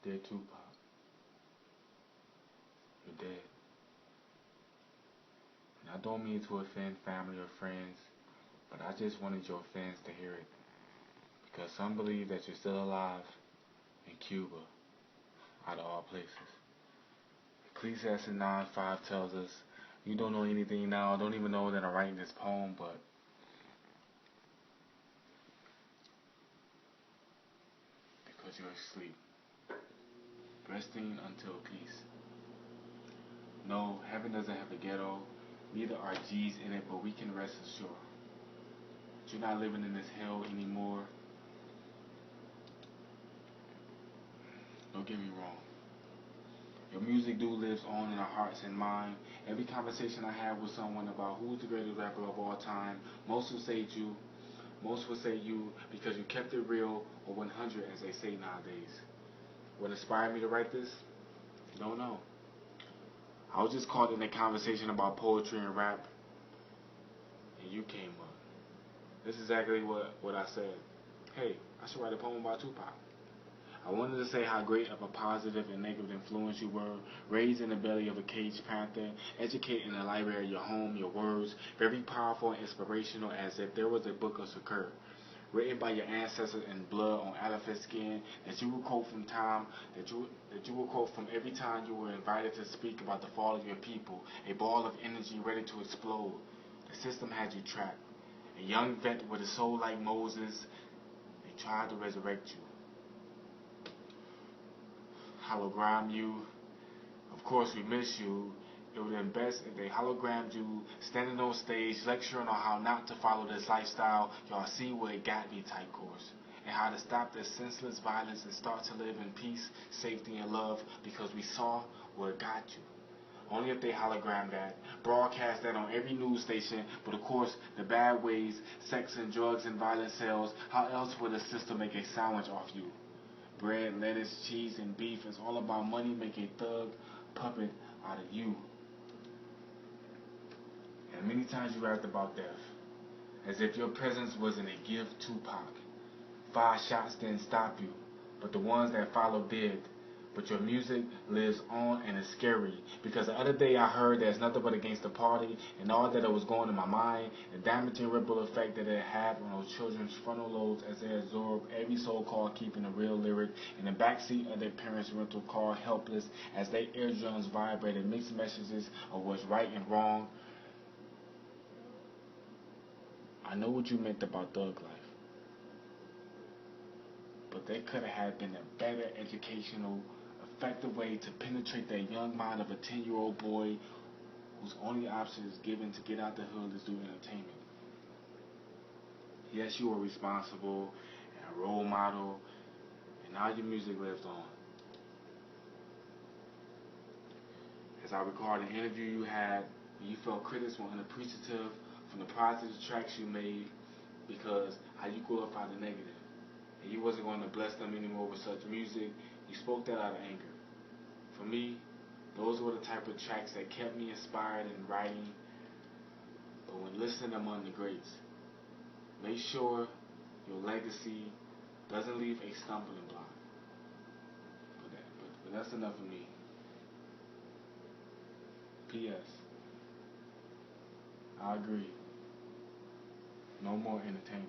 Dear Tupac, you're dead. And I don't mean to offend family or friends, but I just wanted your fans to hear it. Because some believe that you're still alive in Cuba, out of all places. Ecclesiastes 9:5 tells us, you don't know anything now, don't even know that I'm writing this poem, but because you're asleep, resting until peace. No, heaven doesn't have a ghetto, neither are G's in it, but we can rest assured. You're not living in this hell anymore. Don't get me wrong. Your music do lives on in our hearts and mind. Every conversation I have with someone about who's the greatest rapper of all time, most will say you. Most will say you because you kept it real, or 100 as they say nowadays. What inspired me to write this? Don't know. I was just caught in a conversation about poetry and rap, and you came up. This is exactly what I said. Hey, I should write a poem about Tupac. I wanted to say how great of a positive and negative influence you were, raised in the belly of a caged panther, educated in the library of your home, your words, very powerful and inspirational as if there was a book of Sakura, written by your ancestors in blood on elephant skin, that you would quote from time, that you would quote from every time you were invited to speak about the fall of your people, a ball of energy ready to explode. The system had you trapped. A young vet with a soul like Moses, they tried to resurrect you. Hologram you. Of course, we miss you. It would have been best if they hologrammed you, standing on stage, lecturing on how not to follow this lifestyle. Y'all see where it got me type course. And how to stop this senseless violence and start to live in peace, safety, and love because we saw where it got you. Only if they hologram that, broadcast that on every news station, but of course, the bad ways, sex and drugs and violence sells, how else would a system make a sandwich off you? Bread, lettuce, cheese, and beef is all about money, make a thug puppet out of you. And many times you rapped about death, as if your presence wasn't a gift, Tupac. 5 shots didn't stop you, but the ones that followed did. But your music lives on and is scary, because the other day I heard there's nothing but against the party, and all that it was going in my mind, the damaging ripple effect that it had on those children's frontal lobes as they absorb every so-called keeping a real lyric in the backseat of their parents' rental car, helpless as their eardrums vibrated mixed messages of what's right and wrong. I know what you meant about thug life, but there could have been a better educational effective way to penetrate that young mind of a 10-year-old boy whose only option is given to get out the hood is through entertainment. Yes, you were responsible and a role model, and now your music lives on. As I recall the interview you had, you felt critics were unappreciative from the positive tracks you made because how you glorify the negative. And you wasn't going to bless them anymore with such music. You spoke that out of anger. For me, those were the type of tracks that kept me inspired in writing. But when listening among the greats, make sure your legacy doesn't leave a stumbling block. But that's enough of me. P.S. I agree. No more entertainers.